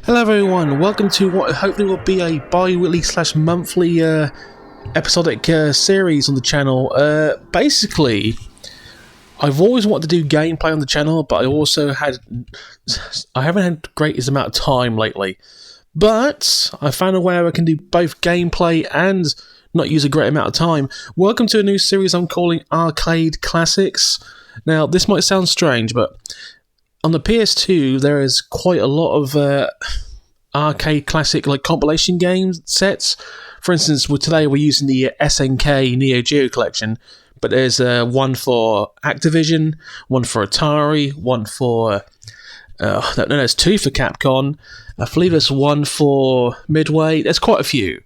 Hello everyone, welcome to what hopefully will be a bi-weekly / monthly episodic series on the channel. Basically, I've always wanted to do gameplay on the channel, but I haven't had the greatest amount of time lately. But I found a way where I can do both gameplay and not use a great amount of time. Welcome to a new series I'm calling Arcade Classics. Now, this might sound strange, but on the PS2, there is quite a lot of arcade classic compilation game sets. For instance, today we're using the SNK Neo Geo collection, but there's one for Activision, one for Atari, one for there's two for Capcom. I believe there's one for Midway. There's quite a few.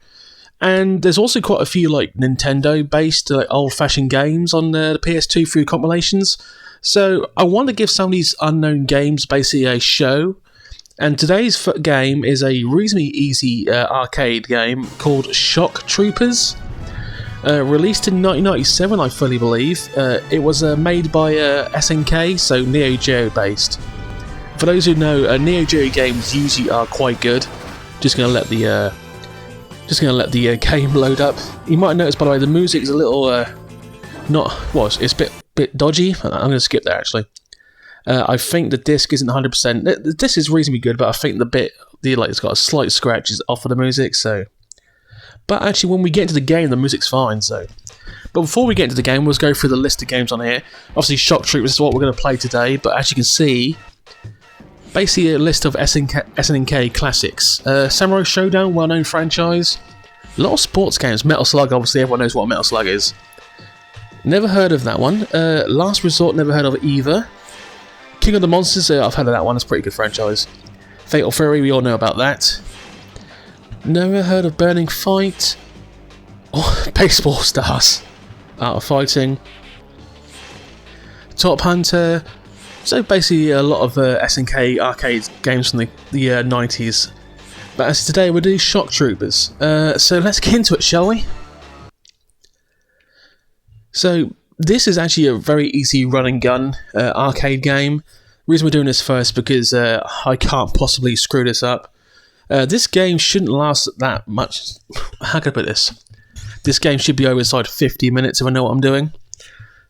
And there's also quite a few Nintendo-based old-fashioned games on the PS2 through compilations. So I want to give some of these unknown games basically a show. And today's game is a reasonably easy arcade game called Shock Troopers. Released in 1997, I fully believe. It was made by SNK, so Neo Geo based. For those who know, Neo Geo games usually are quite good. Just gonna let the game load up. You might notice, by the way, the music's a little it's a bit dodgy. I'm going to skip that actually. I think the disc isn't 100%. The disc is reasonably good, but I think it's got a slight scratches off of the music. So, but actually, when we get into the game, the music's fine. So, but before we get into the game, let's go through the list of games on here. Obviously, Shock Troopers is what we're going to play today. But as you can see, basically a list of SNK classics. Samurai Showdown, well-known franchise. A lot of sports games. Metal Slug, obviously, everyone knows what Metal Slug is. Never heard of that one. Last Resort, never heard of either. King of the Monsters, I've heard of that one. It's a pretty good franchise. Fatal Fury, we all know about that. Never heard of Burning Fight. Oh, Baseball Stars. Art of Fighting. Top Hunter. So basically a lot of SNK arcade games from the 90s. But as today, we'll do Shock Troopers. So let's get into it, shall we? So this is actually a very easy run and gun arcade game. The reason we're doing this first because I can't possibly screw this up. This game shouldn't last that much. How can I put this? This game should be over inside 50 minutes if I know what I'm doing.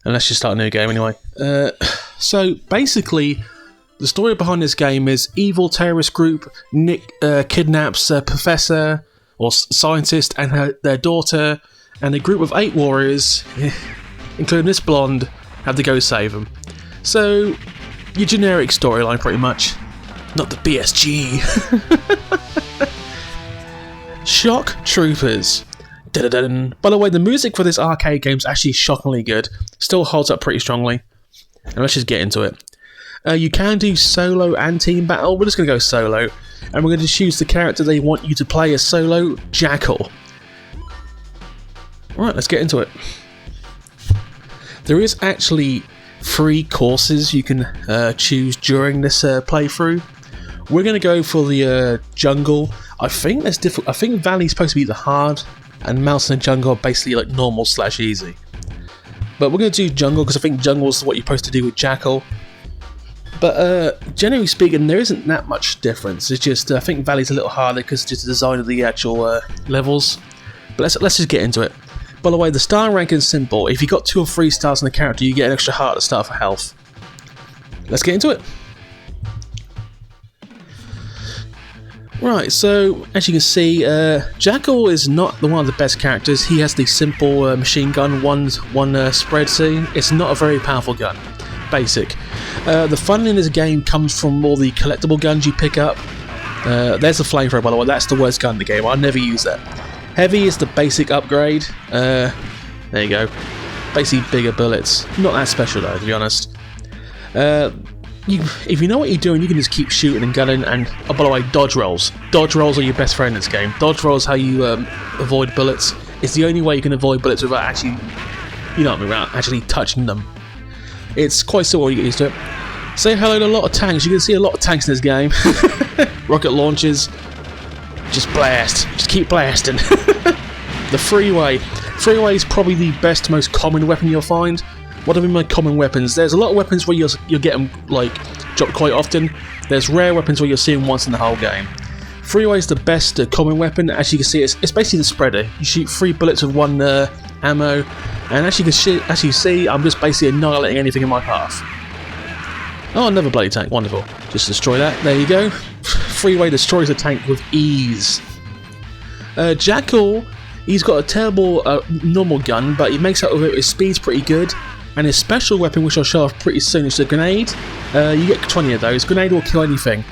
And let's just start a new game anyway. So basically, the story behind this game is evil terrorist group kidnaps a professor or scientist and their daughter, and a group of 8 warriors, including this blonde, have to go save them. So, your generic storyline pretty much. Not the BSG. Shock Troopers. Da-da-da-dun. By the way, the music for this arcade game is actually shockingly good. Still holds up pretty strongly. And let's just get into it. You can do solo and team battle. We're just going to go solo. And we're going to choose the character they want you to play as solo, Jackal. Alright, let's get into it. There is actually 3 courses you can choose during this playthrough. We're going to go for the jungle. I think that's difficult. I think Valley's supposed to be the hard, and Mouse and Jungle are basically normal / easy. But we're going to do jungle because I think jungle is what you're supposed to do with Jackal. But generally speaking, there isn't that much difference. It's just I think Valley's a little harder because it's just the design of the actual levels. But let's just get into it. By the way, the star ranking is simple. If you got 2 or 3 stars in the character, you get an extra heart to start for health. Let's get into it. Right, so as you can see, Jackal is not one of the best characters. He has the simple machine gun, one spread scene. It's not a very powerful gun. Basic. The fun in this game comes from all the collectible guns you pick up. There's the flamethrower, by the way. That's the worst gun in the game. I never use that. Heavy is the basic upgrade. There you go. Basically bigger bullets. Not that special though, to be honest. If you know what you're doing, you can just keep shooting and gunning. And oh, by the way, dodge rolls. Dodge rolls are your best friend in this game. Dodge rolls how you avoid bullets. It's the only way you can avoid bullets without actually, without actually touching them. It's quite simple when you get used to it. Say hello to a lot of tanks. You can see a lot of tanks in this game. Rocket launchers. Just blast. Just keep blasting. The freeway. Freeway is probably the best, most common weapon you'll find. What are my common weapons? There's a lot of weapons where you'll get them dropped quite often. There's rare weapons where you'll see them once in the whole game. Freeway is the best common weapon. As you can see, it's basically the spreader. You shoot 3 bullets with 1 ammo, and as you see, I'm just basically annihilating anything in my path. Oh, another bloody tank, wonderful. Just destroy that, there you go. Freeway destroys a tank with ease. Jackal, he's got a terrible normal gun, but he makes up with it. His speed's pretty good, and his special weapon, which I'll show off pretty soon, is a grenade. You get 20 of those. Grenade will kill anything.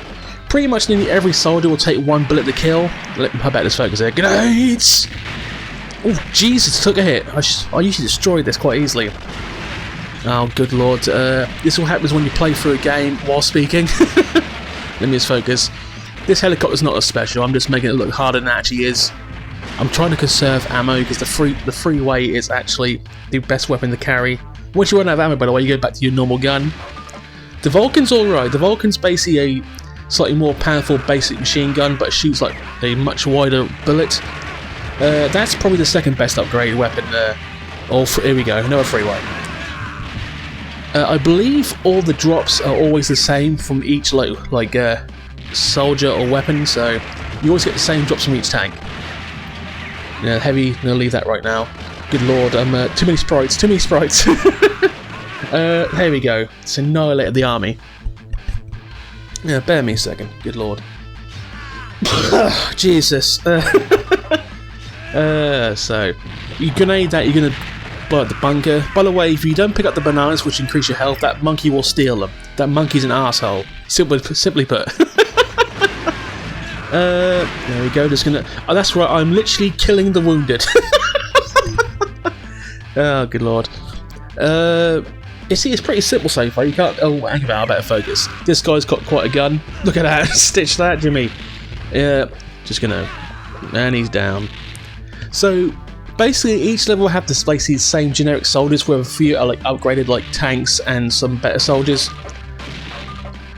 Pretty much nearly every soldier will take 1 bullet to kill. How about this focus there? Grenades! Oh, Jesus, took a hit. I usually destroy this quite easily. Oh, good lord. This all happens when you play through a game while speaking. Let me just focus. This helicopter's not as special. I'm just making it look harder than it actually is. I'm trying to conserve ammo because the freeway is actually the best weapon to carry. Once you run out of ammo, by the way, you go back to your normal gun. The Vulcan's alright. The Vulcan's basically a slightly more powerful basic machine gun, but shoots like a much wider bullet. That's probably the second best upgraded weapon there. Here we go, another freeway. I believe all the drops are always the same from each soldier or weapon, so you always get the same drops from each tank. Yeah, heavy, I'm gonna leave that right now. Good lord, too many sprites. Here we go, it's annihilated the army. Yeah, bear me a second, good lord. Jesus. So, you grenade that, you're gonna blow up the bunker. By the way, if you don't pick up the bananas, which increase your health, that monkey will steal them. That monkey's an asshole. Simply put. There we go, just gonna... Oh, that's right, I'm literally killing the wounded. Oh, good lord. It's pretty simple so far. You can't... Oh, hang about, I better focus. This guy's got quite a gun. Look at that. Stitch that, Jimmy. Yeah, just gonna... And he's down. So, basically, each level will have basically the same generic soldiers, with a few are upgraded like tanks and some better soldiers.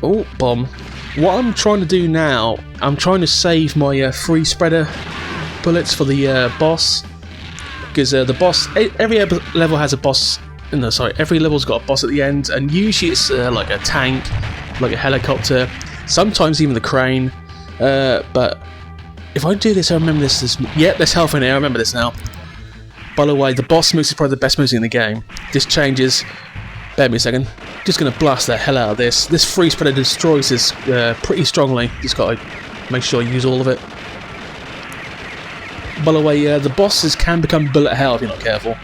Oh, bomb. What I'm trying to do now, I'm trying to save my 3 spreader bullets for the boss. Because the boss... Every level has a boss... No, sorry, every level's got a boss at the end, and usually it's like a tank, like a helicopter, sometimes even the crane. But if I do this, I remember this. Yep, there's health in here, I remember this now. By the way, the boss moves is probably the best moves in the game. This changes. Bear me a second. Just going to blast the hell out of this. This free spreader destroys this pretty strongly. Just got to make sure you use all of it. By the way, the bosses can become bullet hell if you're not careful.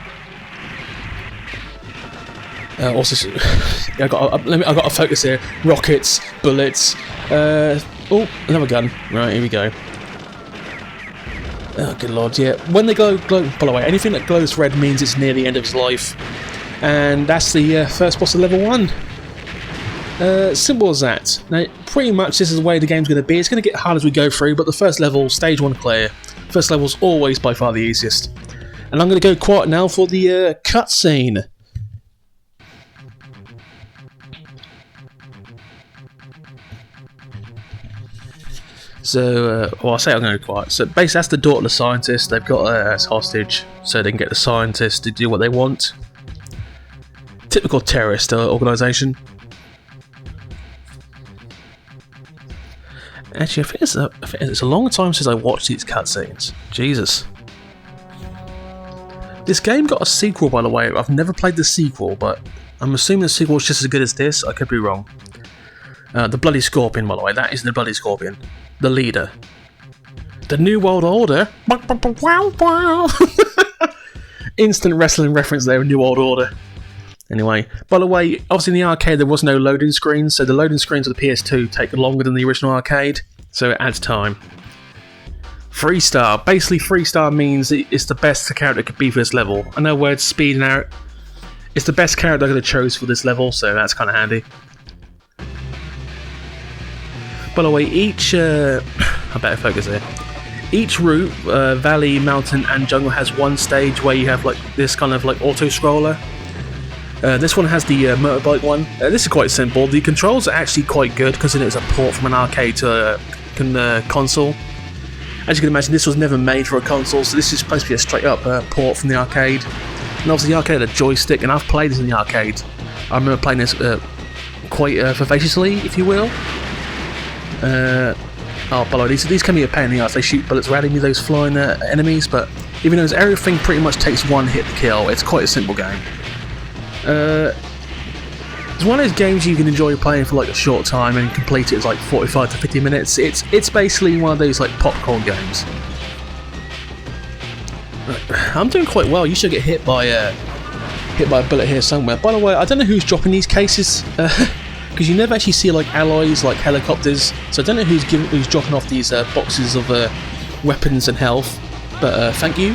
Also, I've got to focus here. Rockets, bullets. Oh, another gun. Right, here we go. Oh, good lord, yeah. When they glow, by the way, anything that glows red means it's near the end of his life. And that's the first boss of level 1. Simple as that. Now, pretty much this is the way the game's going to be. It's going to get hard as we go through, but the first level, stage 1 clear. First level's always by far the easiest. And I'm going to go quiet now for the cutscene. So, well, I say I'm going to go quiet. So, basically, that's the daughter of the scientist. They've got her as hostage, so they can get the scientist to do what they want. Typical terrorist organisation. Actually, I think it's a long time since I watched these cutscenes. Jesus. This game got a sequel, by the way. I've never played the sequel, but I'm assuming the sequel is just as good as this. I could be wrong. The Bloody Scorpion, by the way. That is the Bloody Scorpion. The leader. The New World Order. Instant wrestling reference there, New World Order. Anyway, by the way, obviously in the arcade there was no loading screens, so the loading screens of the PS2 take longer than the original arcade, so it adds time. 3-star. Basically, 3-star means it's the best the character could be for this level. I know words, speed and out. It's the best character I could have chose for this level, so that's kind of handy. By the way, each... I better focus here. Each route, valley, mountain and jungle has one stage where you have like this kind of like auto-scroller. This one has the motorbike one. This is quite simple. The controls are actually quite good because it's a port from an arcade to a console. As you can imagine, this was never made for a console, so this is supposed to be a straight-up port from the arcade. And obviously the arcade had a joystick, and I've played this in the arcade. I remember playing this quite vivaciously, if you will. Oh, by the way, these can be a pain in the ass. They shoot bullets randomly, those flying enemies, but even though everything pretty much takes one hit to kill, it's quite a simple game. It's one of those games you can enjoy playing for like a short time and complete it as like 45 to 50 minutes. It's basically one of those like popcorn games. I'm doing quite well. You should get hit by a bullet here somewhere. By the way, I don't know who's dropping these cases because you never actually see like alloys like helicopters. So I don't know who's dropping off these boxes of weapons and health. But thank you.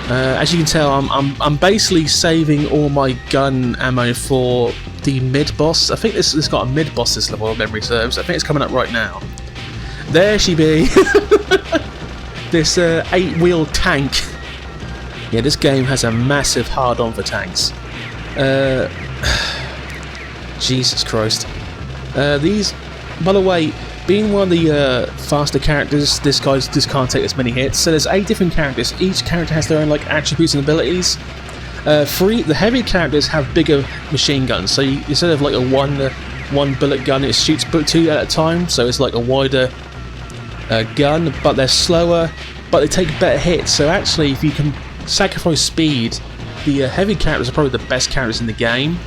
As you can tell, I'm basically saving all my gun ammo for the mid boss. I think this got a mid boss this level, if memory serves. I think it's coming up right now. There she be. This 8-wheel tank. Yeah, this game has a massive hard-on for tanks. Jesus Christ. These, by the way, being one of the faster characters, this can't take as many hits. So there's 8 different characters. Each character has their own like attributes and abilities. The heavy characters have bigger machine guns. So instead of like a one bullet gun, it shoots 2 at a time. So it's like a wider gun, but they're slower, but they take better hits. So actually, if you can sacrifice speed, the heavy characters are probably the best characters in the game.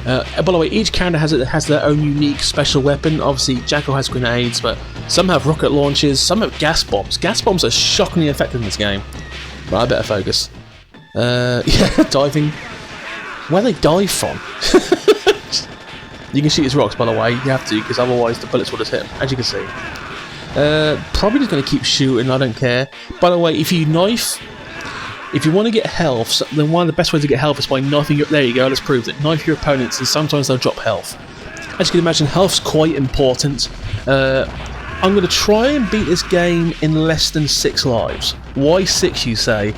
By the way, each character has their own unique special weapon. Obviously, Jackal has grenades, but some have rocket launchers, some have gas bombs. Gas bombs are shockingly effective in this game. But I better focus. Yeah, diving. Where they dive from? You can shoot his rocks, by the way. You have to, because otherwise the bullets will just hit him, as you can see. Probably just going to keep shooting, I don't care. By the way, if you want to get health, then one of the best ways to get health is by knifing your... There you go, let's prove it. Knife your opponents, and sometimes they'll drop health. As you can imagine, health's quite important. I'm going to try and beat this game in less than 6 lives. Why 6, you say?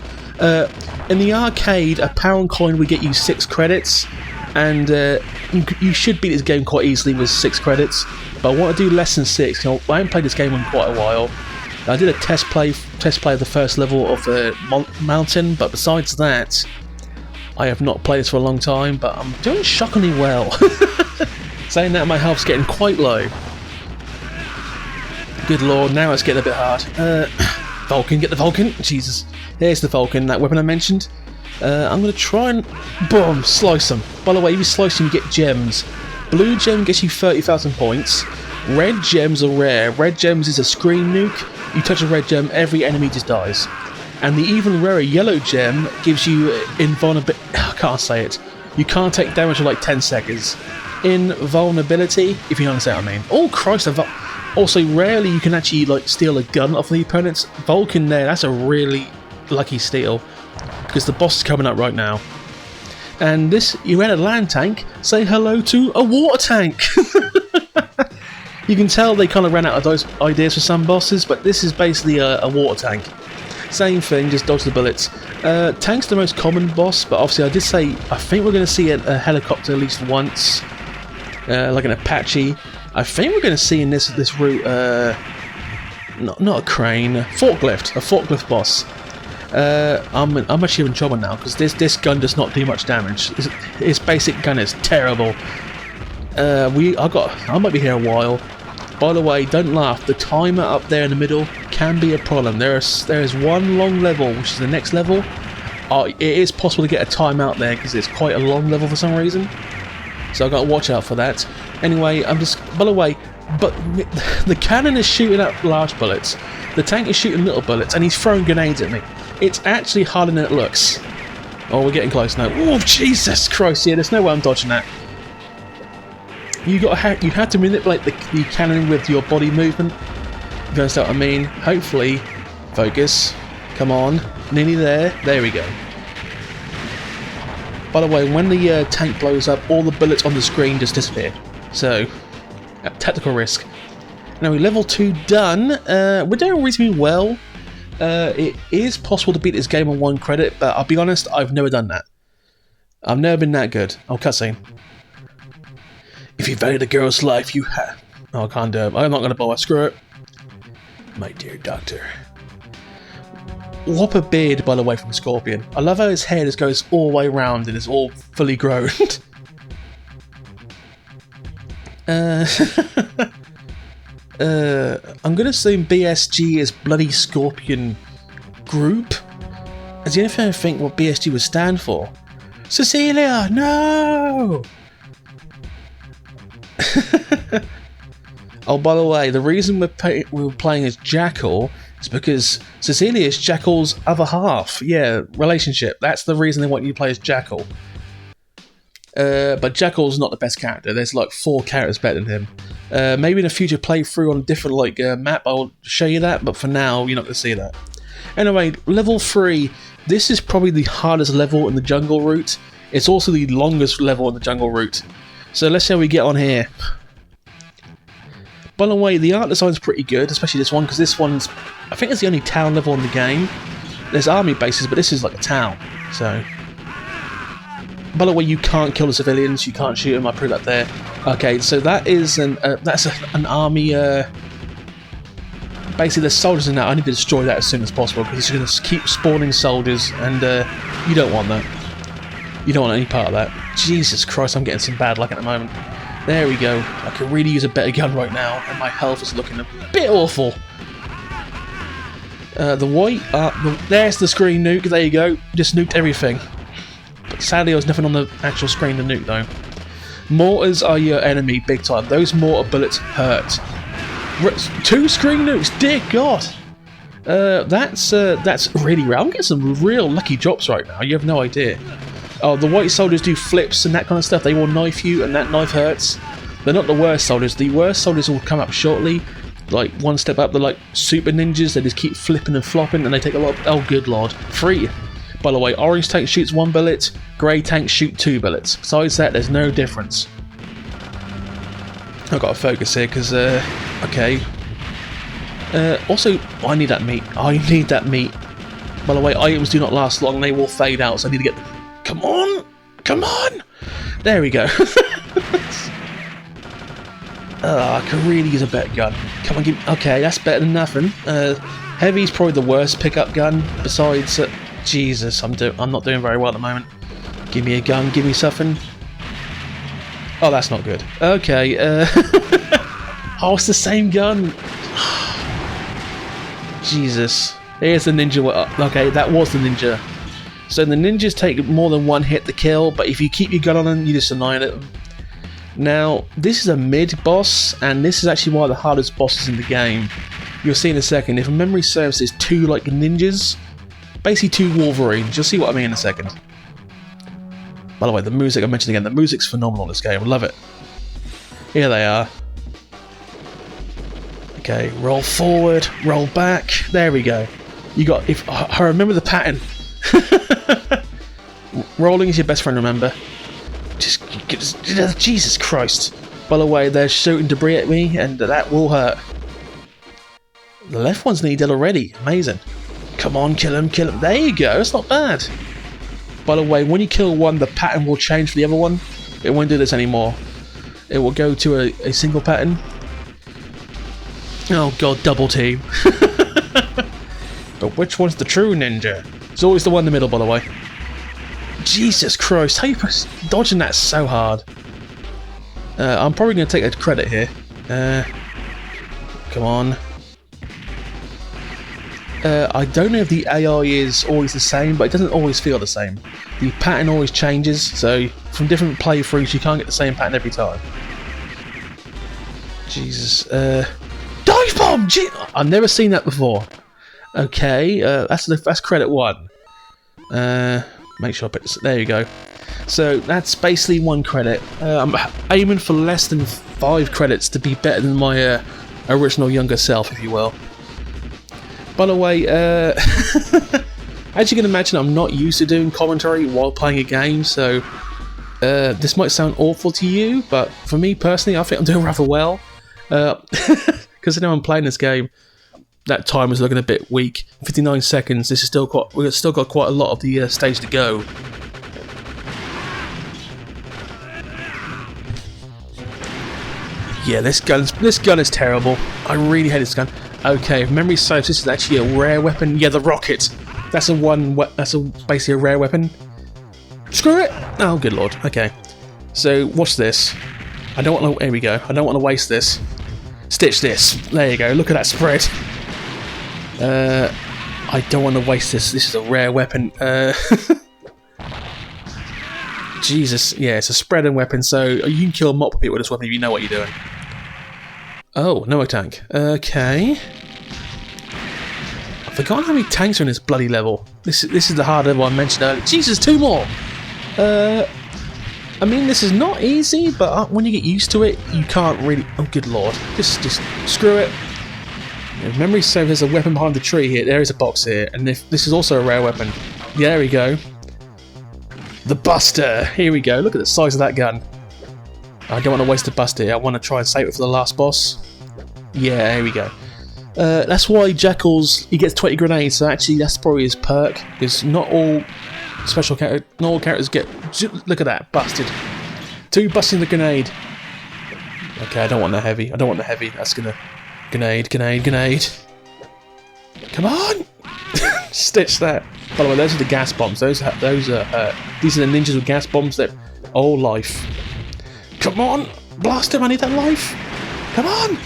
In the arcade, a pound coin would get you 6 credits, and you should beat this game quite easily with 6 credits. But I want to do less than 6. I haven't played this game in quite a while. I did a test play of the first level of the mountain, but besides that, I have not played this for a long time. But I'm doing shockingly well. Saying that, my health's getting quite low. Good lord, now it's getting a bit hard. Vulcan, get the Vulcan. Jesus, here's the Vulcan, that weapon I mentioned. I'm going to try and boom, slice them. By the way, if you slice them, you get gems. Blue gem gets you 30,000 points. Red gems are rare. Red gems is a screen nuke. You touch a red gem, every enemy just dies. And the even rarer yellow gem gives you invulnerability. I can't say it. You can't take damage for like 10 seconds. Invulnerability, if you understand what I mean. Oh Christ! Also, rarely you can actually like steal a gun off the opponents. Vulcan there, that's a really lucky steal, because the boss is coming up right now. And this, you had a land tank. Say hello to a water tank. You can tell they kind of ran out of those ideas for some bosses, but this is basically a water tank. Same thing, just dodge the bullets. Tank's the most common boss, but obviously I did say I think we're going to see a helicopter at least once, like an Apache. I think we're going to see in this route, not a crane, a forklift boss. I'm actually in trouble now because this gun does not do much damage. Its basic gun is terrible. I might be here a while. By the way, don't laugh. The timer up there in the middle can be a problem. There is one long level, which is the next level. It is possible to get a timeout there because it's quite a long level for some reason. So I've got to watch out for that. Anyway, by the way, but the cannon is shooting at large bullets. The tank is shooting little bullets, and he's throwing grenades at me. It's actually harder than it looks. Oh, we're getting close now. Oh, Jesus Christ! Yeah, there's no way I'm dodging that. You have to manipulate the cannon with your body movement. If you understand what I mean. Hopefully, focus. Come on, nearly there. There we go. By the way, when the tank blows up, all the bullets on the screen just disappear. So, tactical risk. Now, level 2 done. We're doing reasonably well. It is possible to beat this game on 1 credit, but I'll be honest, I've never done that. I've never been that good. Oh, cutscene. If you value the girl's life, you have... Oh, I can't do it. I'm not going to bother. Screw it. My dear doctor. Whopper beard, by the way, from Scorpion. I love how his hair just goes all the way around and is all fully grown. I'm gonna assume BSG is Bloody Scorpion Group. As the only thing I think what BSG would stand for. Cecilia, no! Oh, by the way, the reason we're playing as Jackal is because Cecilia is Jackal's other half. Yeah, relationship. That's the reason they want you to play as Jackal. But Jackal's not the best character. There's like 4 characters better than him. Maybe in a future playthrough on a different map, I'll show you that. But for now, you're not going to see that. Anyway, level 3. This is probably the hardest level in the jungle route. It's also the longest level in the jungle route. So let's see how we get on here. By the way, the art design's pretty good, especially this one, because this one's, I think it's the only town level in the game. There's army bases, but this is like a town. So, by the way, you can't kill the civilians, you can't shoot them. I proved that there. Okay, so that is an army. Basically, there's soldiers in that. I need to destroy that as soon as possible because it's going to keep spawning soldiers, and you don't want that. You don't want any part of that. Jesus Christ, I'm getting some bad luck at the moment. There we go. I could really use a better gun right now, and my health is looking a bit awful. The white, there's the screen nuke. There you go. Just nuked everything. But sadly, there was nothing on the actual screen to nuke though. Mortars are your enemy, big time. Those mortar bullets hurt. 2 screen nukes, dear God. That's really rare. I'm getting some real lucky drops right now. You have no idea. Oh, the white soldiers do flips and that kind of stuff. They will knife you, and that knife hurts. They're not the worst soldiers. The worst soldiers will come up shortly, like one step up. They're like super ninjas. They just keep flipping and flopping, and they take a lot. Oh, good lord! 3. By the way, orange tank shoots 1 bullet. Grey tank shoot 2 bullets. Besides that, there's no difference. I've got to focus here because okay. Also, I need that meat. I need that meat. By the way, items do not last long. They will fade out, so I need to get them. Come on! Come on! There we go. I can really use a better gun. Come on, okay, that's better than nothing. Heavy's probably the worst pickup gun. Besides, Jesus, I'm not doing very well at the moment. Give me a gun. Give me something. Oh, that's not good. Okay. Oh, it's the same gun. Jesus. Here's the ninja. Okay, that was the ninja. So the ninjas take more than 1 hit to kill, but if you keep your gun on them, you just annihilate them. Now, this is a mid-boss, and this is actually one of the hardest bosses in the game. You'll see in a second. If memory serves, there's 2 like ninjas. Basically 2 Wolverines. You'll see what I mean in a second. By the way, the music, I mentioned again, the music's phenomenal in this game. I love it. Here they are. Okay, roll forward, roll back. There we go. You got, if I remember the pattern. Rolling is your best friend, remember? Just Jesus Christ. By the way, they're shooting debris at me, and that will hurt. The left one's nearly dead already. Amazing. Come on, kill him, kill him. There you go, it's not bad. By the way, when you kill one, the pattern will change for the other one. It won't do this anymore. It will go to a single pattern. Oh god, double team. But which one's the true ninja? It's always the one in the middle, by the way. Jesus Christ, how you dodging that so hard? I'm probably going to take a credit here. Come on. I don't know if the AI is always the same, but it doesn't always feel the same. The pattern always changes, so from different playthroughs you can't get the same pattern every time. Jesus. Dive bomb! I've never seen that before. Okay, that's credit 1. Make sure I put this. There you go. So that's basically 1 credit. I'm aiming for less than 5 credits to be better than my original younger self, if you will. By the way, as you can imagine, I'm not used to doing commentary while playing a game, so this might sound awful to you, but for me personally, I think I'm doing rather well. Because I know I'm playing this game. That time was looking a bit weak. 59 seconds. This is still quite. We've still got quite a lot of the stage to go. Yeah, this gun is terrible. I really hate this gun. Okay, if memory serves, this is actually a rare weapon. Yeah, the rocket. That's basically a rare weapon. Screw it. Oh, good lord. Okay. So watch this. I don't want to... Here we go. I don't want to waste this. Stitch this. There you go. Look at that spread. I don't want to waste this. This is a rare weapon. Jesus. Yeah, it's a spreading weapon, so you can kill multiple people with this weapon if you know what you're doing. Oh, no tank. Okay. I've forgotten how many tanks are in this bloody level. This is the hard level I mentioned earlier. Jesus, 2 more! I mean, this is not easy, but when you get used to it, you can't really... Oh, good lord. Just screw it. If memory serves, there's a weapon behind the tree here. There is a box here, and if this is also a rare weapon. Yeah, there we go. The Buster! Here we go. Look at the size of that gun. I don't want to waste the Buster. I want to try and save it for the last boss. Yeah, here we go. That's why Jackal's, he gets 20 grenades, so actually that's probably his perk, because not all characters get... Look at that, busted. 2 busting the grenade. Okay, I don't want the heavy. I don't want the heavy. That's gonna... Grenade. Come on! Stitch that. By the way, those are the gas bombs. Those are these are the ninjas with gas bombs that... Oh, life. Come on! Blast him, I need that life! Come on!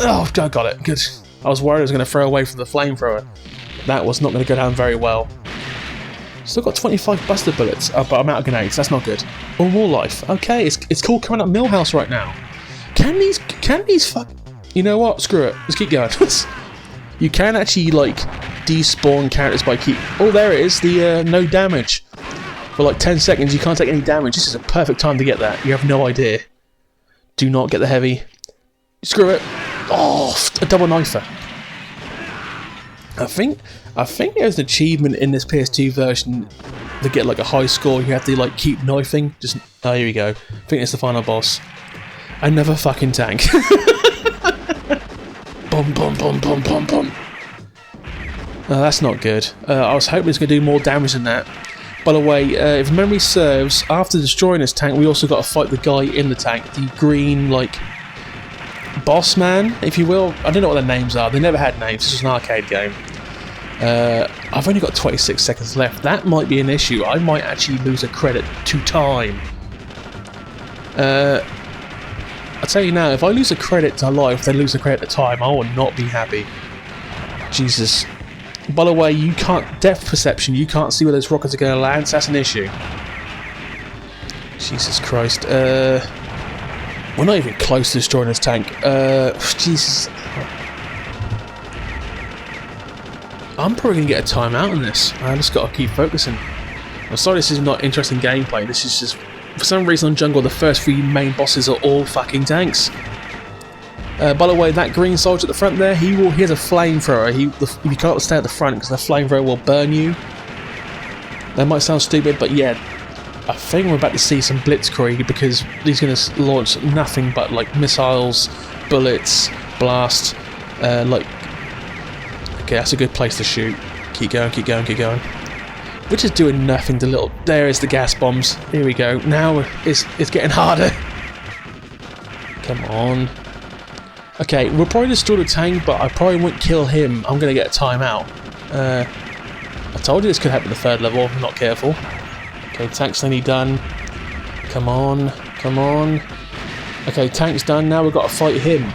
Oh, I got it. Good. I was worried I was going to throw away from the flamethrower. That was not going to go down very well. Still got 25 buster bullets, but I'm out of grenades. That's not good. Oh, more life. Okay, it's called coming up Millhouse right now. Can these fuck... You know what? Screw it. Let's keep going. You can actually, like, despawn characters by keep... Oh, there it is. The no damage. For like 10 seconds, you can't take any damage. This is a perfect time to get that. You have no idea. Do not get the heavy. Screw it. Oh, a double knifer. I think there's an achievement in this PS2 version to get like a high score. You have to like keep knifing. Just oh, here we go. I think it's the final boss. Another fucking tank. Boom, boom, boom, boom, boom, boom. That's not good. I was hoping it's going to do more damage than that. By the way, if memory serves, after destroying this tank, we also got to fight the guy in the tank, the green like. Boss man, if you will. I don't know what their names are. They never had names. This is an arcade game. I've only got 26 seconds left. That might be an issue. I might actually lose a credit to time. I'll tell you now, if I lose a credit to life, then lose a credit to time, I will not be happy. Jesus. By the way, you can't... Depth perception, you can't see where those rockets are going to land, so that's an issue. Jesus Christ. We're not even close to destroying this tank. Jesus. I'm probably going to get a timeout on this. I just got to keep focusing. I'm sorry this is not interesting gameplay. This is just... For some reason on Jungle, the first 3 main bosses are all fucking tanks. By the way, that green soldier at the front there, he has a flamethrower. You can't stay at the front because the flamethrower will burn you. That might sound stupid, but yeah. I think we're about to see some blitzkrieg because he's going to launch nothing but like missiles, bullets, blast, like... Okay, that's a good place to shoot. Keep going, keep going, keep going. We're just doing nothing to little... There is the gas bombs. Here we go. Now it's getting harder. Come on. Okay, we'll probably destroy the tank, but I probably won't kill him. I'm going to get a timeout. I told you this could happen at the 3rd level if I'm not careful. Okay, tank's nearly done. Come on, come on. Okay, tank's done. Now we've got to fight him.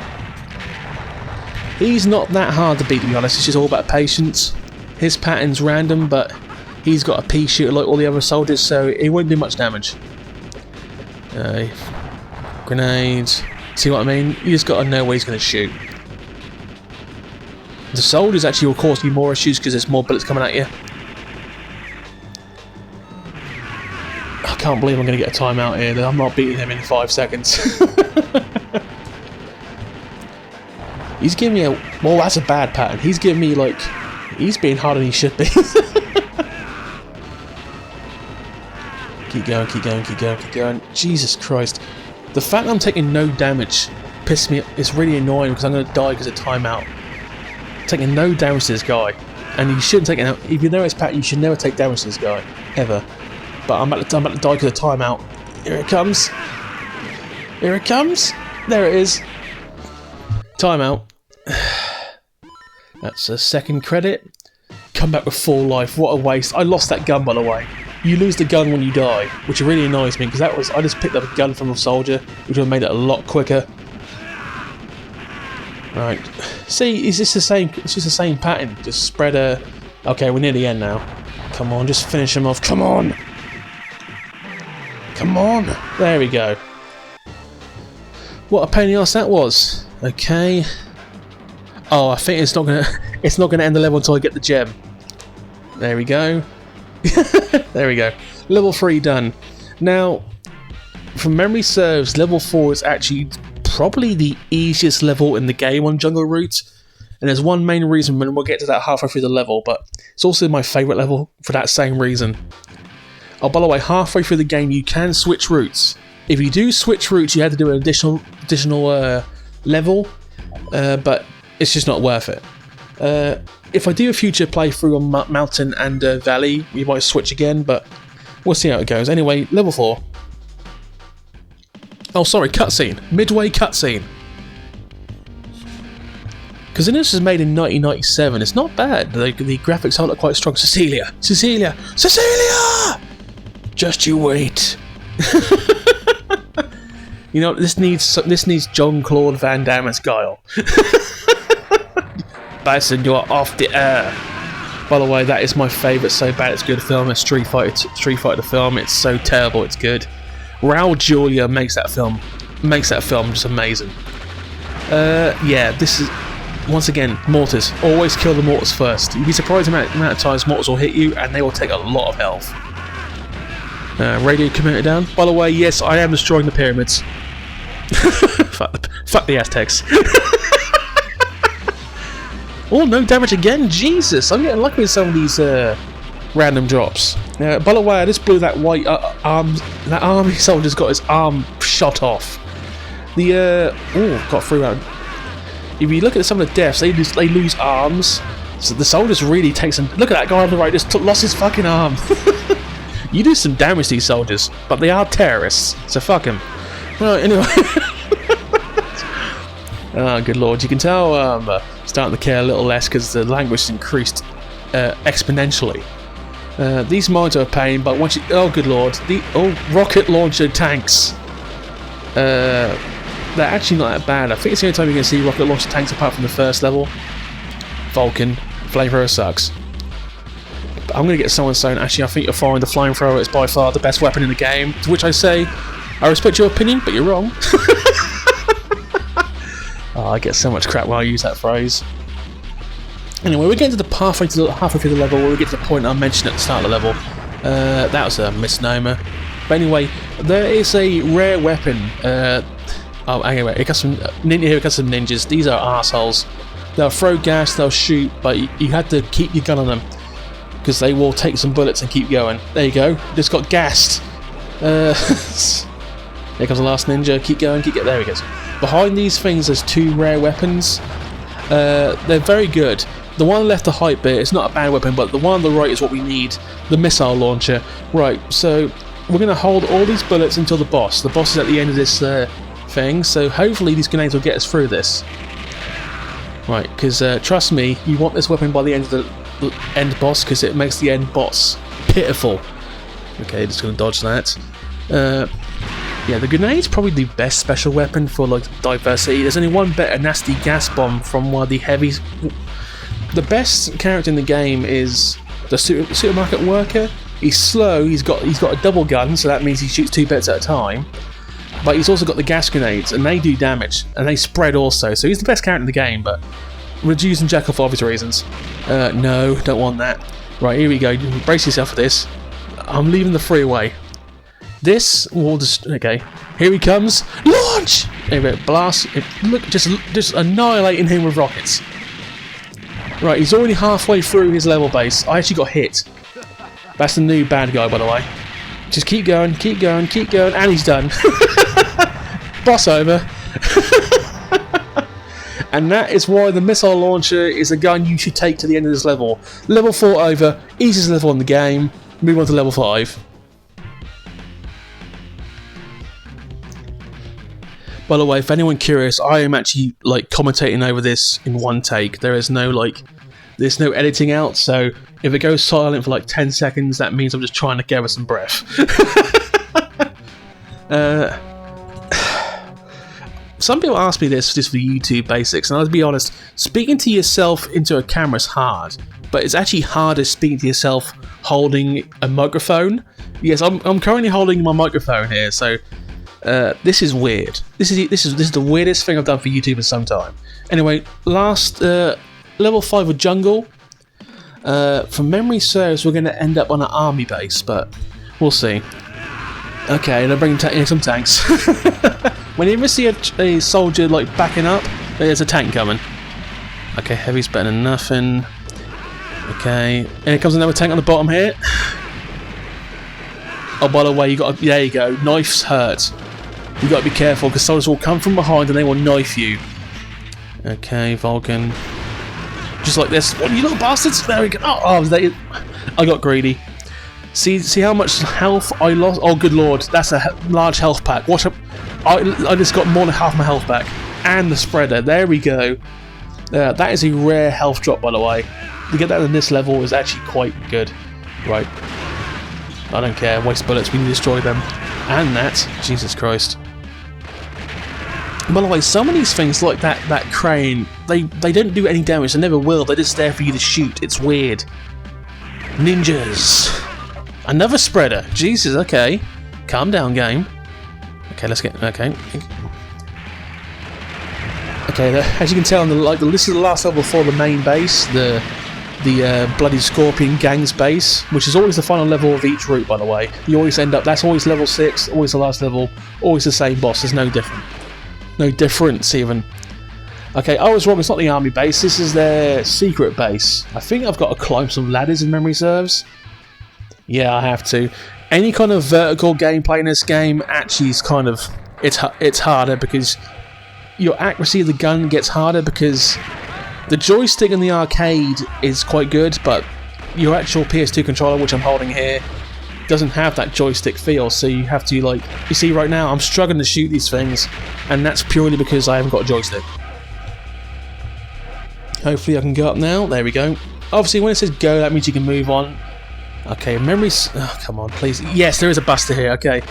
He's not that hard to beat, to be honest. It's just all about patience. His pattern's random, but he's got a pea shooter like all the other soldiers, so it won't do much damage. Grenades. See what I mean? You just got to know where he's going to shoot. The soldiers actually will cause you more issues because there's more bullets coming at you. I can't believe I'm going to get a timeout here. I'm not beating him in 5 seconds. He's giving me a... Well, that's a bad pattern. He's giving me, like... He's being harder than he should be. Keep going, keep going, keep going, keep going. Jesus Christ. The fact that I'm taking no damage pisses me... It's really annoying because I'm going to die because of timeout. Taking no damage to this guy. And you shouldn't take it out. If you know his pattern, you should never take damage to this guy. Ever. But I'm about to die because of timeout. Here it comes. Here it comes. There it is. Timeout. That's a 2nd credit. Come back with full life. What a waste. I lost that gun, by the way. you lose the gun when you die, which really annoys me because I just picked up a gun from a soldier, which would have made it a lot quicker. Right, see, is this the same? It's just the same pattern. Just spread a. Okay, we're near the end now. Come on, just finish him off. Come on, come on. There we go. What a pain in the ass that was. Okay. Oh, I think it's not gonna end the level until I get the gem. There we go. There we go. Level 3 done. Now, from memory serves, level 4 is actually probably the easiest level in the game on Jungle Route, and there's one main reason when we'll get to that halfway through the level, but it's also my favourite level for that same reason. Oh, by the way, halfway through the game you can switch routes. If you do switch routes, you have to do an additional level, but it's just not worth it. If I do a future playthrough on Mountain and Valley, we might switch again, but we'll see how it goes. Anyway, level 4. Oh, sorry, cutscene. Midway cutscene. Because this was made in 1997, it's not bad. The graphics hold up quite strong. Cecilia! Cecilia! Cecilia! Just you wait. You know, this needs Jean-Claude Van Damme as Guile. Bison, you are off the air. By the way, that is my favourite So Bad It's Good film. It's Street Fighter the film. It's so terrible it's good. Raul Julia makes that film just amazing. Yeah, this is once again mortars. Always kill the mortars first. You'd be surprised the amount of times mortars will hit you, and they will take a lot of health. Radio commander down. By the way, yes, I am destroying the pyramids. fuck the Aztecs. Oh, no damage again. Jesus, I'm getting lucky with some of these random drops. By the way, I just blew that white arm. That army soldier's got his arm shot off. Got through that. If you look at some of the deaths, they lose arms. So the soldiers really take some. Look at that guy on the right, just lost his fucking arm. You do some damage to these soldiers, but they are terrorists, so fuck them. Right, anyway. Oh, good lord, you can tell I'm starting to care a little less because the language has increased exponentially. These mines are a pain, but once you... Oh, good lord. Rocket launcher tanks. They're actually not that bad. I think it's the only time you're going to see rocket launcher tanks apart from the first level. Vulcan. Flamethrower sucks. But I'm going to get someone saying, actually, I think you're fine. The flamethrower is by far the best weapon in the game. To which I say, I respect your opinion, but you're wrong. Oh, I get so much crap when I use that phrase. Anyway, we're getting to the halfway through the level where we get to the point I mentioned at the start of the level. That was a misnomer. But anyway, there is a rare weapon. Anyway, here comes some ninjas. These are assholes. They'll throw gas, they'll shoot, but you have to keep your gun on them because they will take some bullets and keep going. There you go. Just got gassed. Here comes the last ninja. Keep going, keep going. There he goes. Behind these things, there's 2 rare weapons. They're very good. The one left, the hype bit, it's not a bad weapon, but the one on the right is what we need. The missile launcher. Right, so we're going to hold all these bullets until the boss. The boss is at the end of this thing, so hopefully these grenades will get us through this. Right, because trust me, you want this weapon by the end of the end boss, because it makes the end boss pitiful. Okay, just going to dodge that. Yeah, the grenade's probably the best special weapon for like diversity. There's only one better nasty gas bomb from one of the heavies. The best character in the game is the supermarket worker. He's slow. He's got a double gun, so that means he shoots 2 bullets at a time. But he's also got the gas grenades, and they do damage, and they spread also. So he's the best character in the game. But we're using Jackal for obvious reasons. No, don't want that. Right, here we go. Brace yourself for this. I'm leaving the freeway. This will just... Okay, here he comes. Launch! Anyway, blast. Look, just annihilating him with rockets. Right, he's already halfway through his level base. I actually got hit. That's the new bad guy, by the way. Just keep going, keep going, keep going, and he's done. Boss over. And that is why the missile launcher is a gun you should take to the end of this level. Level 4 over, easiest level in the game. Move on to level 5. By the way, if anyone curious, I am actually like commentating over this in one take. There is no like There's no editing out, so if it goes silent for like 10 seconds, that means I'm just trying to gather some breath. Some people ask me this just for YouTube basics, and I'll be honest, speaking to yourself into a camera is hard, but it's actually harder speaking to yourself holding a microphone. Yes, I'm currently holding my microphone here, so this is weird. This is the weirdest thing I've done for YouTube in some time. Anyway, last level 5 of jungle. From memory serves, we're going to end up on an army base, but we'll see. Okay, they're bringing some tanks. Whenever you see a soldier like backing up, there's a tank coming. Okay, heavy's better than nothing. Okay, and here comes another tank on the bottom here. Oh, by the way, there you go. Knives hurt. You got to be careful because soldiers will come from behind and they will knife you. Okay, Vulcan. Just like this. What, you little bastards! There we go. I got greedy. See how much health I lost? Oh, good lord, that's a large health pack. What I just got more than half my health back. And the spreader, there we go. That is a rare health drop, by the way. To get that in this level is actually quite good. Right. I don't care, waste bullets, we need to destroy them. And that, Jesus Christ. By the way, some of these things like that crane, they don't do any damage, they never will, they're just there for you to shoot, it's weird. Ninjas! Another spreader, Jesus, okay. Calm down, game. Okay, let's get, okay. Okay, as you can tell, this is the last level before the main base, the Bloody Scorpion Gang's base, which is always the final level of each route, by the way. You always end up, that's always level 6, always the last level, always the same boss, there's no different. No difference, even. Okay, I was wrong, it's not the army base, this is their secret base. I think I've got to climb some ladders if memory serves. Yeah, I have to. Any kind of vertical gameplay in this game actually is kind of... It's harder because your accuracy of the gun gets harder because the joystick in the arcade is quite good, but your actual PS2 controller, which I'm holding here, doesn't have that joystick feel, so you have to, like, you see right now I'm struggling to shoot these things, and that's purely because I haven't got a joystick. Hopefully I can go up now. There we go. Obviously when it says go, that means you can move on. Okay, memories. Oh, come on, please. Yes, there is a buster here. Okay,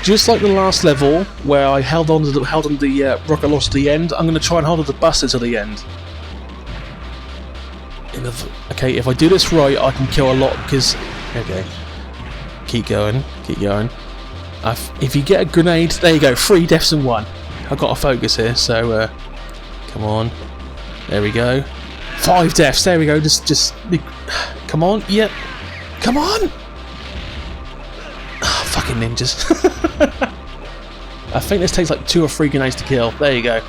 just like the last level where I held on to the rocket launcher to the end, I'm going to try and hold on to the buster to the end. Okay, if I do this right, I can kill a lot because. Okay, keep going, keep going. If you get a grenade, there you go. 3 deaths in 1. I've got to focus here, so come on. There we go. 5 deaths. There we go. Just come on. Yep. Come on! Oh, fucking ninjas. I think this takes like 2 or 3 grenades to kill. There you go.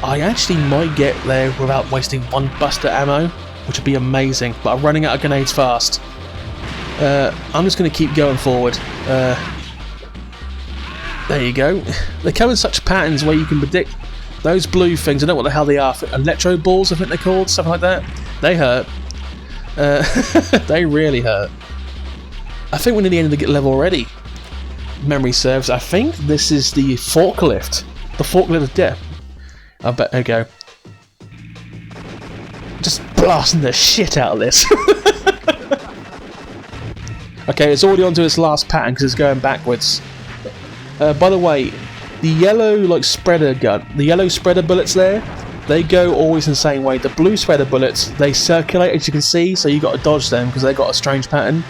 I actually might get there without wasting 1 buster ammo, which would be amazing, but I'm running out of grenades fast. I'm just going to keep going forward. There you go. They come in such patterns where you can predict those blue things. I don't know what the hell they are. Electro balls, I think they're called, something like that. They hurt. They really hurt. I think we're near the end of the level already. Memory serves. I think this is the forklift. The forklift of death. I bet. There we go. Just blasting the shit out of this. Okay, it's already onto its last pattern because it's going backwards. By the way, the yellow spreader gun, the yellow spreader bullets there, they go always in the same way. The blue spreader bullets, they circulate, as you can see, so you got to dodge them because they got a strange pattern.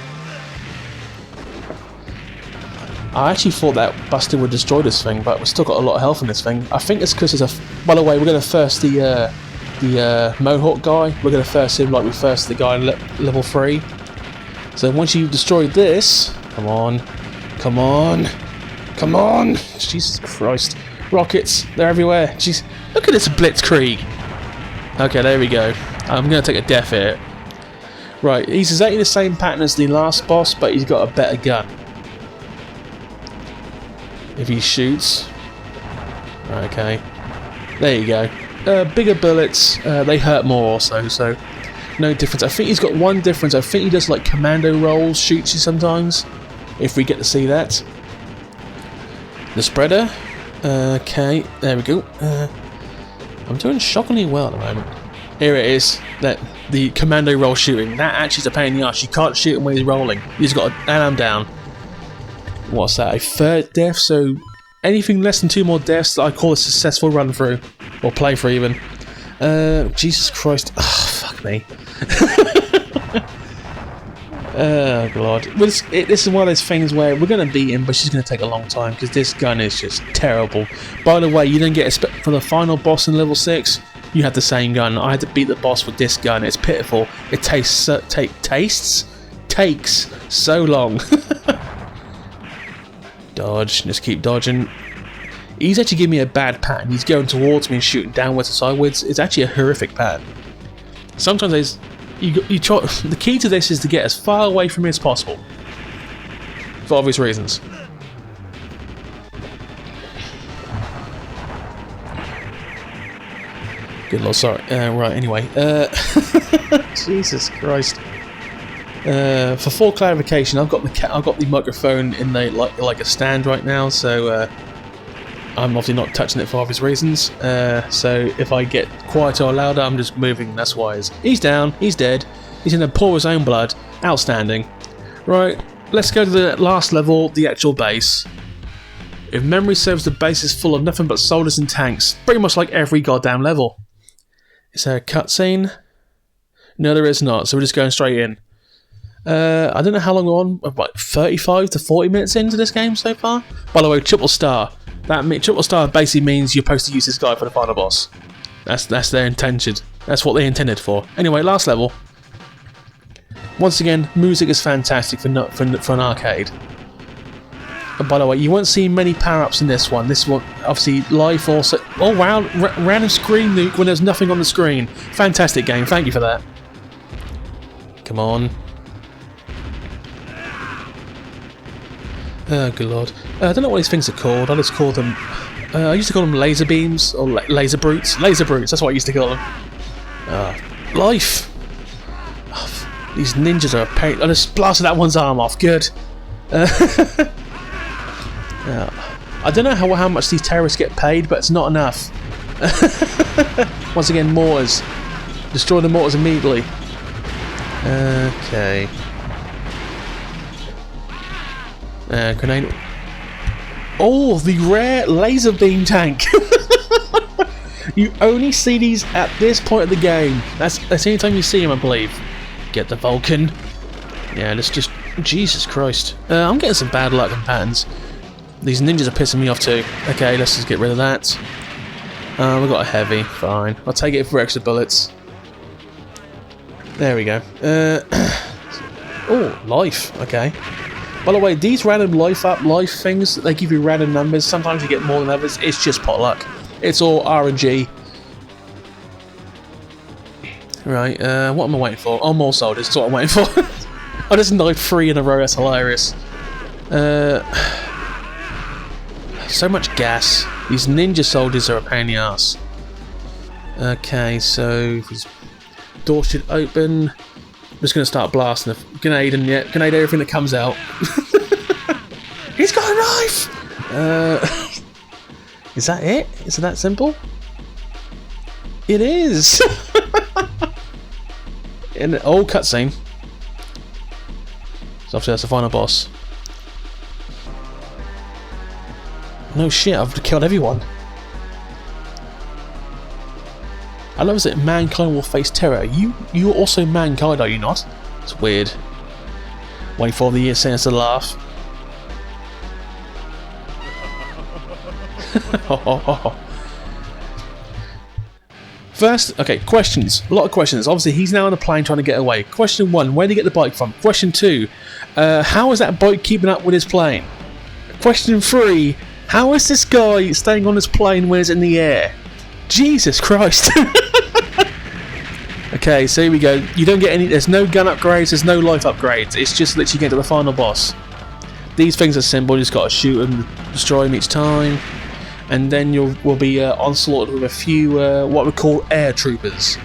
I actually thought that buster would destroy this thing, but we've still got a lot of health in this thing. I think it's because there's a. By the way, we're going to first the Mohawk guy. We're going to first him like we first the guy in level 3. So once you've destroyed this, come on, come on, come on! Jesus Christ! Rockets, they're everywhere. Jeez, look at this blitzkrieg. Okay, there we go. I'm going to take a death here. Right, he's exactly the same pattern as the last boss, but he's got a better gun. If he shoots. Okay. There you go. Bigger bullets, they hurt more also, so no difference. I think he's got one difference. I think he does like commando rolls, shoots you sometimes. If we get to see that. The spreader. Okay, there we go. I'm doing shockingly well at the moment. Here it is. That the commando roll shooting. That actually is a pain in the arse. You can't shoot him when he's rolling. You just got to nail him down. What's that? A third death? So anything less than 2 more deaths, I call a successful run through or playthrough even. Jesus Christ! Oh, fuck me. Oh god. This is one of those things where we're going to beat him, but she's going to take a long time because this gun is just terrible. By the way, you don't get for the final boss in level 6. You have the same gun. I had to beat the boss with this gun. It's pitiful. It takes so long. Dodge. Just keep dodging. He's actually giving me a bad pattern. He's going towards me and shooting downwards and sideways. It's actually a horrific pattern. Sometimes you try. The key to this is to get as far away from me as possible, for obvious reasons. Good lord, sorry. Right, anyway. Jesus Christ. For full clarification, I've got the microphone in the like a stand right now, so I'm obviously not touching it for obvious reasons. So if I get quieter or louder, I'm just moving. That's why. He's down. He's dead. He's gonna pour his own blood. Outstanding. Right. Let's go to the last level, the actual base. If memory serves, the base is full of nothing but soldiers and tanks. Pretty much like every goddamn level. Is there a cutscene? No, there is not. So we're just going straight in. I don't know how long we're on. Like 35 to 40 minutes into this game so far. By the way, triple star. Triple star basically means you're supposed to use this guy for the final boss. That's their intention. That's what they intended for. Anyway, last level. Once again, music is fantastic for an arcade. And by the way, you won't see many power-ups in this one. This one, obviously, life also... Oh wow, random screen nuke when there's nothing on the screen. Fantastic game, thank you for that. Come on. Oh, good lord. I don't know what these things are called. I just call them... I used to call them laser beams, or laser brutes. Laser brutes, that's what I used to call them. Life! Oh, these ninjas are a pain. I just blasted that one's arm off, good. I don't know how much these terrorists get paid, but it's not enough. Once again, mortars. Destroy the mortars immediately. Okay. Grenade. Oh, the rare laser beam tank. You only see these at this point of the game. That's the only time you see them, I believe. Get the Vulcan. Yeah, let's just... Jesus Christ. I'm getting some bad luck and patterns. These ninjas are pissing me off too. Okay, let's just get rid of that. We've got a heavy. Fine. I'll take it for extra bullets. There we go. Oh, life. Okay. By the way, these random life things, they give you random numbers. Sometimes you get more than others. It's just pot luck. It's all RNG. Right, what am I waiting for? Oh, more soldiers. That's what I'm waiting for. I just died 3 in a row. That's hilarious. So much gas. These ninja soldiers are a pain in the ass. Okay, so door should open. I'm just going to start blasting a grenade and grenade everything that comes out. He's got a knife! Is that it? Is it that simple? It is! In an old cutscene. So obviously that's the final boss. No shit, I've killed everyone. I love it. Mankind will face terror. You're also mankind, are you not? It's weird. Wait for the sense to laugh. First, okay, questions. A lot of questions. Obviously, he's now on a plane trying to get away. Question 1, where did he get the bike from? Question 2, how is that bike keeping up with his plane? Question 3, how is this guy staying on his plane when it's in the air? Jesus Christ. Okay, so here we go. You don't get any... There's no gun upgrades, there's no life upgrades. It's just literally get to the final boss. These things are simple. You just got to shoot them, destroy them each time. And then we'll be onslaughted with a few, what we call air troopers.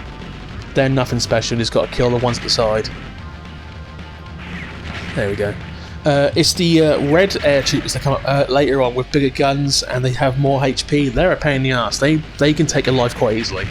They're nothing special, you just got to kill the ones beside. There we go. It's the red air troopers that come up later on with bigger guns and they have more HP. They're a pain in the ass. They can take a life quite easily.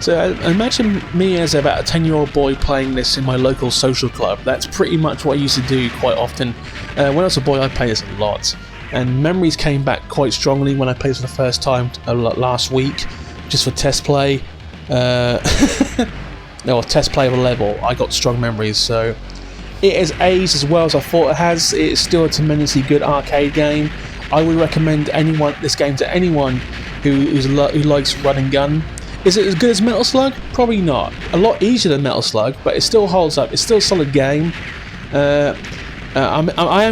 So imagine me as about a 10-year-old boy playing this in my local social club. That's pretty much what I used to do quite often. When I was a boy, I played this a lot, and memories came back quite strongly when I played this for the first time last week, just for test play. No, test play of a level. I got strong memories, so it has aged as well as I thought it has. It's still a tremendously good arcade game. I would recommend this game to anyone who likes run and gun. Is it as good as Metal Slug? Probably not. A lot easier than Metal Slug, but it still holds up. It's still a solid game. I am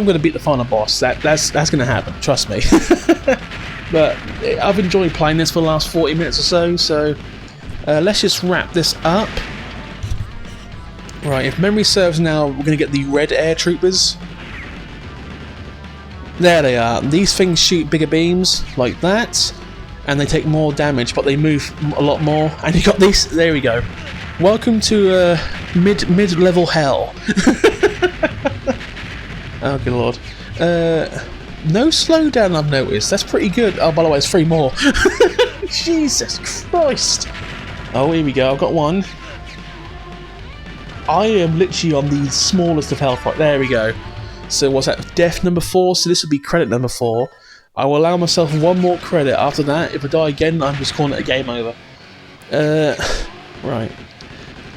going to beat the final boss. That's going to happen. Trust me. But I've enjoyed playing this for the last 40 minutes or so. So let's just wrap this up. Right. If memory serves now, we're going to get the red air troopers. There they are. These things shoot bigger beams like that. And they take more damage, but they move a lot more. And you got these. There we go. Welcome to mid-level hell. Oh good lord. No slowdown I've noticed. That's pretty good. Oh, by the way, it's 3 more. Jesus Christ. Oh, here we go. I've got one. I am literally on the smallest of health. Right, there we go. So what's that? Death number 4. So this would be credit number 4. I will allow myself 1 more credit after that. If I die again, I'm just calling it a game over. Right.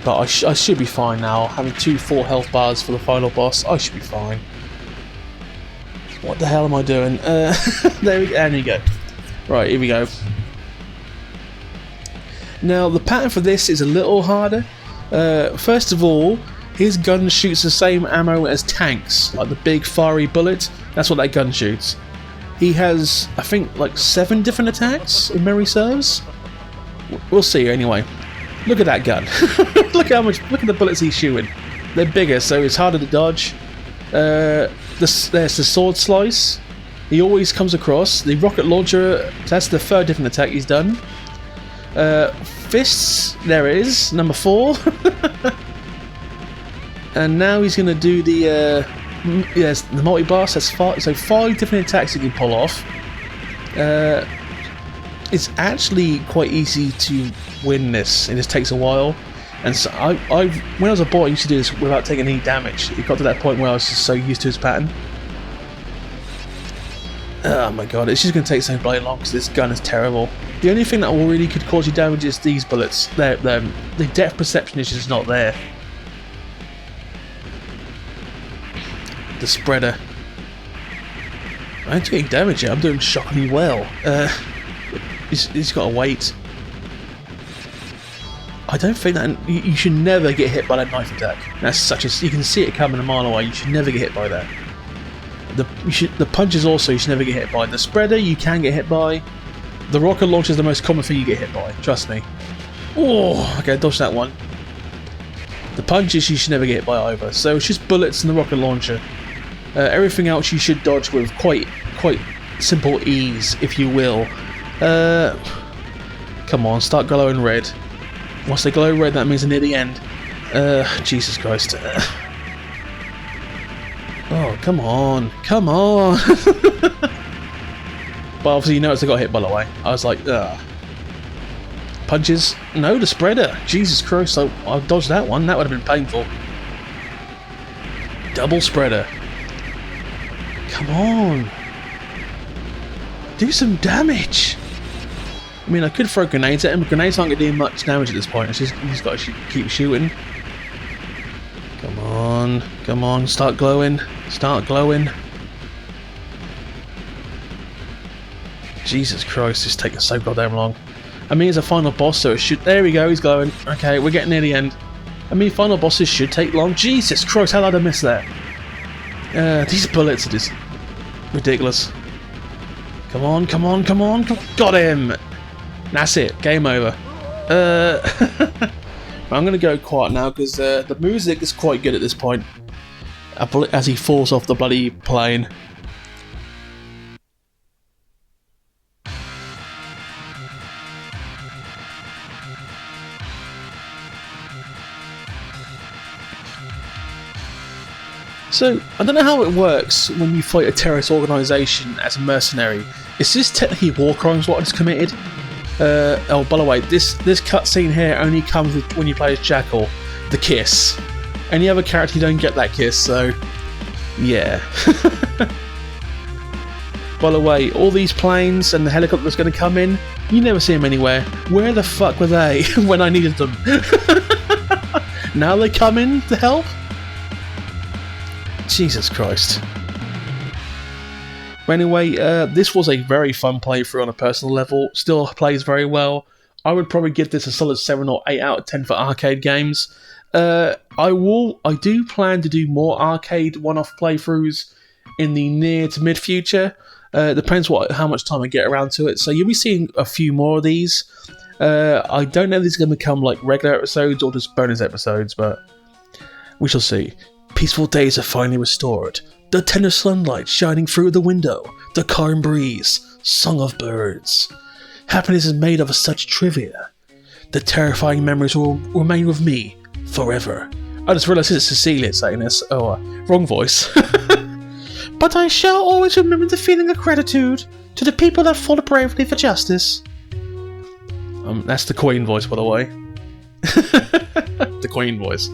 But I should be fine now. Having 2 full health bars for the final boss, I should be fine. What the hell am I doing? There you go. Right, here we go. Now, the pattern for this is a little harder. First of all, his gun shoots the same ammo as tanks, like the big fiery bullet. That's what that gun shoots. He has, I think, like 7 different attacks, if memory serves. We'll see anyway. Look at that gun. Look at the bullets he's shooting. They're bigger, so it's harder to dodge. There's the sword slice. He always comes across. The rocket launcher, that's the 3rd different attack he's done. Fists, there it is, number 4. And now he's going to do the multi-blast. That's 5 different attacks he can pull off. It's actually quite easy to win this. It just takes a while. And so when I was a boy, I used to do this without taking any damage. It got to that point where I was just so used to his pattern. Oh my god, it's just going to take so bloody long because this gun is terrible. The only thing that really could cause you damage is these bullets. The depth perception is just not there. The spreader. I ain't getting damage yet. I'm doing shockingly well. He's got to wait. I don't think that you should never get hit by that knife attack. That's you can see it coming a mile away. You should never get hit by that. The punches also you should never get hit by. The spreader you can get hit by. The rocket launcher is the most common thing you get hit by. Trust me. Oh, okay, dodge that one. The punches you should never get hit by either. So it's just bullets and the rocket launcher. Everything else you should dodge with quite simple ease, if you will. Come on, start glowing red. Once they glow red, that means they're near the end. Jesus Christ. Oh, come on. Come on. But obviously you notice I got hit by the way. I was like, ugh. Punches? No, the spreader. Jesus Christ, I dodged that one. That would have been painful. Double spreader. Come on. Do some damage. I mean, I could throw grenades at him, but grenades aren't going to do much damage at this point. It's just, you just got to keep shooting. Come on. Come on. Start glowing. Start glowing. Jesus Christ, it's taking so goddamn long. I mean, it's a final boss, so it should... There we go, he's glowing. Okay, we're getting near the end. I mean, final bosses should take long. Jesus Christ, how did I miss that? These bullets are just ridiculous. Come on, come on, come on. Got him! That's it, game over. I'm going to go quiet now because the music is quite good at this point. As he falls off the bloody plane. So, I don't know how it works when you fight a terrorist organisation as a mercenary. Is this technically war crimes what I just committed? Oh, by the way, this cutscene here only comes with when you play as Jackal, the kiss. Any other character, you don't get that kiss, so yeah. By the way, all these planes and the helicopter that's going to come in, you never see them anywhere. Where the fuck were they when I needed them? Now they come in to help? Jesus Christ. But anyway, this was a very fun playthrough on a personal level. Still plays very well. I would probably give this a solid 7 or 8 out of 10 for arcade games. I do plan to do more arcade one-off playthroughs in the near to mid future. Depends how much time I get around to it. So you'll be seeing a few more of these. I don't know if these are going to become like regular episodes or just bonus episodes, but we shall see. Peaceful days are finally restored. The tender sunlight shining through the window. The calm breeze. Song of birds. Happiness is made of such trivia. The terrifying memories will remain with me forever. I just realised it's Cecilia saying this. Oh, wrong voice. But I shall always remember the feeling of gratitude to the people that fought bravely for justice. That's the Queen voice, by the way. The Queen voice.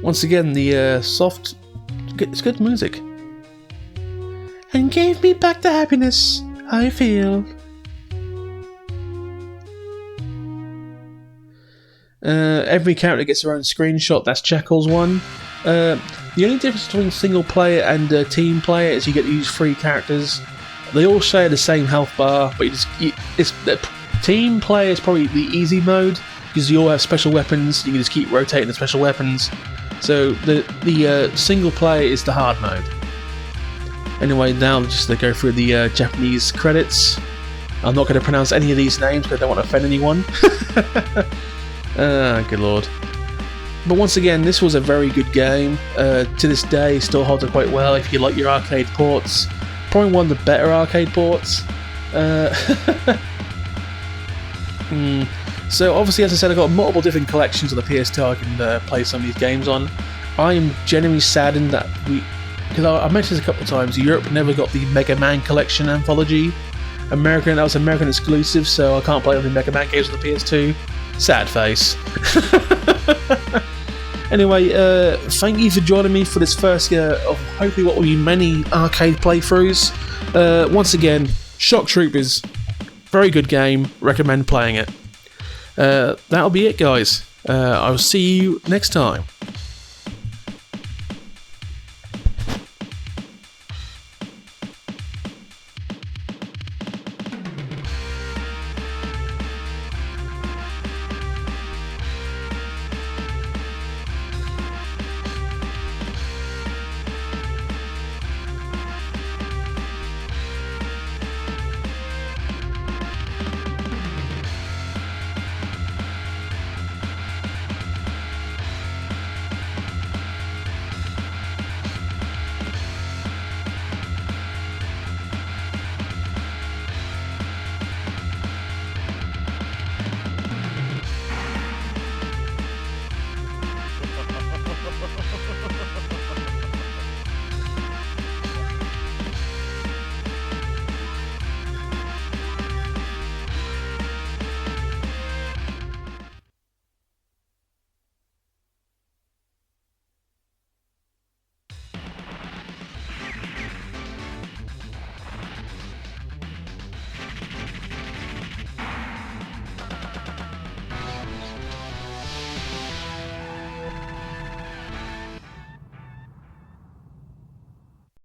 Once again, the soft... It's good music. And gave me back the happiness I feel. Every character gets their own screenshot. That's Jackal's one. The only difference between single player and team player is you get to use 3 characters. They all share the same health bar, but team player is probably the easy mode because you all have special weapons. You can just keep rotating the special weapons. So the single player is the hard mode. Anyway, now just to go through the Japanese credits. I'm not going to pronounce any of these names because I don't want to offend anyone. Good lord. But once again, this was a very good game. To this day, still holds up quite well if you like your arcade ports. Probably one of the better arcade ports. So obviously, as I said, I've got multiple different collections of the PS2 I can play some of these games on. I am genuinely saddened that because I mentioned this a couple of times, Europe never got the Mega Man Collection Anthology. That was American exclusive, so I can't play all the Mega Man games on the PS2. Sad face. Anyway, thank you for joining me for this first of hopefully what will be many arcade playthroughs. Once again, Shock Troopers, very good game, recommend playing it. That'll be it, guys. I'll see you next time.